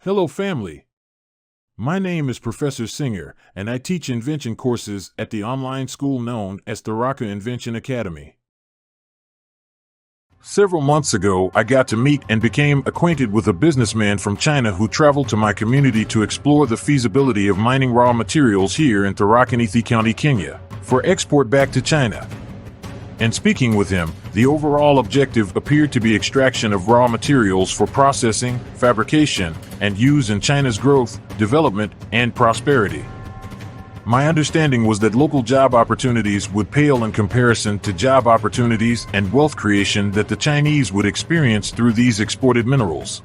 Hello, family. My name is Professor Singer, and I teach invention courses at the online school known as Tharaka Invention Academy. Several months ago, I got to meet and became acquainted with a businessman from China who traveled to my community to explore the feasibility of mining raw materials here in Tharaka-Nithi County, Kenya, for export back to China. And speaking with him, the overall objective appeared to be extraction of raw materials for processing, fabrication, and use in China's growth, development, and prosperity. My understanding was that local job opportunities would pale in comparison to job opportunities and wealth creation that the Chinese would experience through these exported minerals.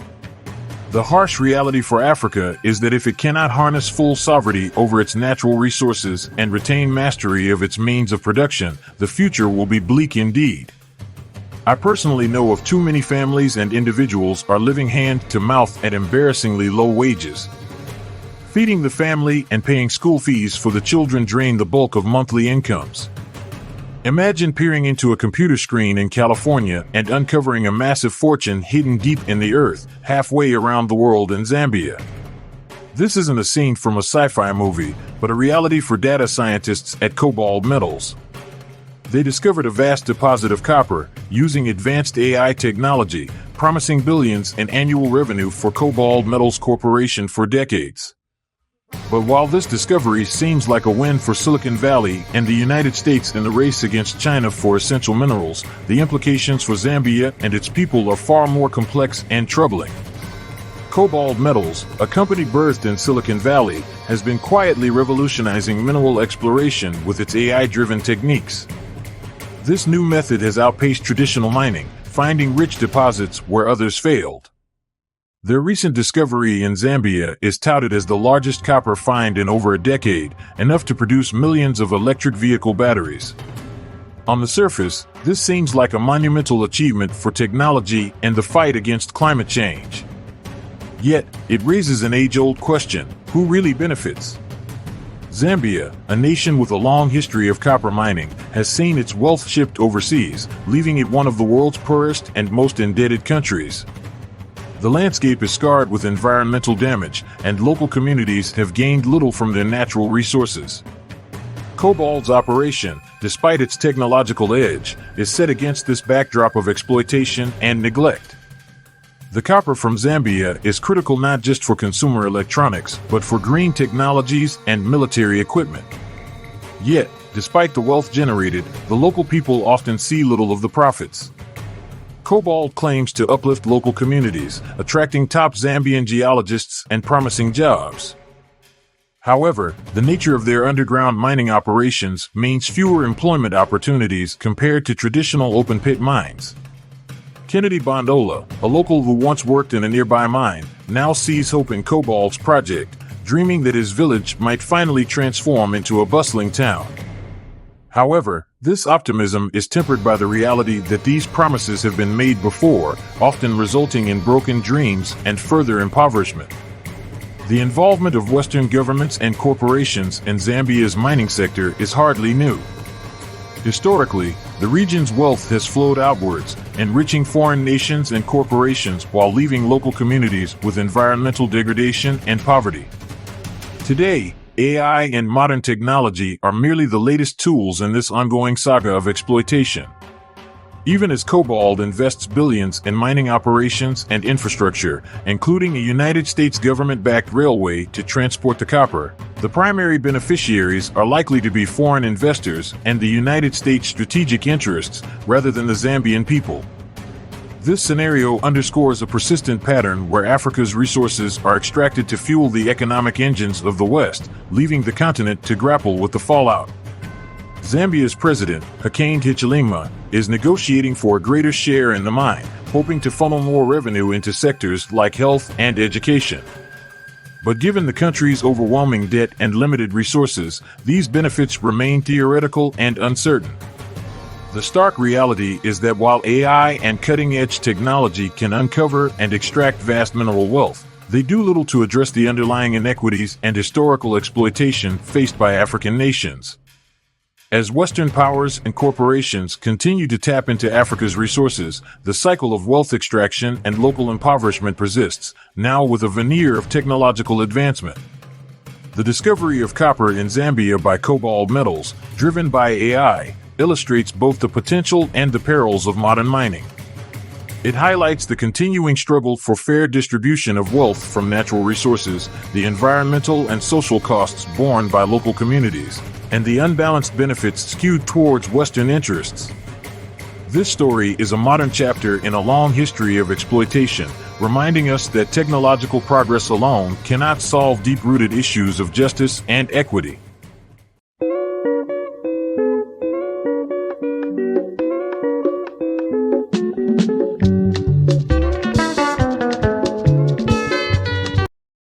The harsh reality for Africa is that if it cannot harness full sovereignty over its natural resources and retain mastery of its means of production, the future will be bleak indeed. I personally know of too many families and individuals are living hand to mouth at embarrassingly low wages. Feeding the family and paying school fees for the children drain the bulk of monthly incomes. Imagine peering into a computer screen in California and uncovering a massive fortune hidden deep in the earth, halfway around the world in Zambia. This isn't a scene from a sci-fi movie, but a reality for data scientists at KoBold Metals. They discovered a vast deposit of copper, using advanced AI technology, promising billions in annual revenue for KoBold Metals Corporation for decades. But while this discovery seems like a win for Silicon Valley and the United States in the race against China for essential minerals, the implications for Zambia and its people are far more complex and troubling. KoBold Metals, a company birthed in Silicon Valley, has been quietly revolutionizing mineral exploration with its AI-driven techniques. This new method has outpaced traditional mining, finding rich deposits where others failed. Their recent discovery in Zambia is touted as the largest copper find in over a decade, enough to produce millions of electric vehicle batteries. On the surface, this seems like a monumental achievement for technology and the fight against climate change. Yet, it raises an age-old question: who really benefits? Zambia, a nation with a long history of copper mining, has seen its wealth shipped overseas, leaving it one of the world's poorest and most indebted countries. The landscape is scarred with environmental damage, and local communities have gained little from their natural resources. KoBold's operation, despite its technological edge, is set against this backdrop of exploitation and neglect. The copper from Zambia is critical not just for consumer electronics, but for green technologies and military equipment. Yet, despite the wealth generated, the local people often see little of the profits. KoBold claims to uplift local communities, attracting top Zambian geologists and promising jobs. However, the nature of their underground mining operations means fewer employment opportunities compared to traditional open-pit mines. Kennedy Bondola, a local who once worked in a nearby mine, now sees hope in KoBold's project, dreaming that his village might finally transform into a bustling town. However, this optimism is tempered by the reality that these promises have been made before, often resulting in broken dreams and further impoverishment. The involvement of Western governments and corporations in Zambia's mining sector is hardly new. Historically, the region's wealth has flowed outwards, enriching foreign nations and corporations while leaving local communities with environmental degradation and poverty. Today, AI and modern technology are merely the latest tools in this ongoing saga of exploitation. Even as KoBold invests billions in mining operations and infrastructure, including a United States government-backed railway to transport the copper, the primary beneficiaries are likely to be foreign investors and the United States' strategic interests rather than the Zambian people. This scenario underscores a persistent pattern where Africa's resources are extracted to fuel the economic engines of the West, leaving the continent to grapple with the fallout. Zambia's president, Hakainde Hichilema, is negotiating for a greater share in the mine, hoping to funnel more revenue into sectors like health and education. But given the country's overwhelming debt and limited resources, these benefits remain theoretical and uncertain. The stark reality is that while AI and cutting-edge technology can uncover and extract vast mineral wealth, They do little to address the underlying inequities and historical exploitation faced by African nations. As Western powers and corporations continue to tap into Africa's resources, the cycle of wealth extraction and local impoverishment persists, now with a veneer of technological advancement. The discovery of copper in Zambia by KoBold Metals, driven by AI, illustrates both the potential and the perils of modern mining. It highlights the continuing struggle for fair distribution of wealth from natural resources, the environmental and social costs borne by local communities, and the unbalanced benefits skewed towards Western interests. This story is a modern chapter in a long history of exploitation, reminding us that technological progress alone cannot solve deep-rooted issues of justice and equity.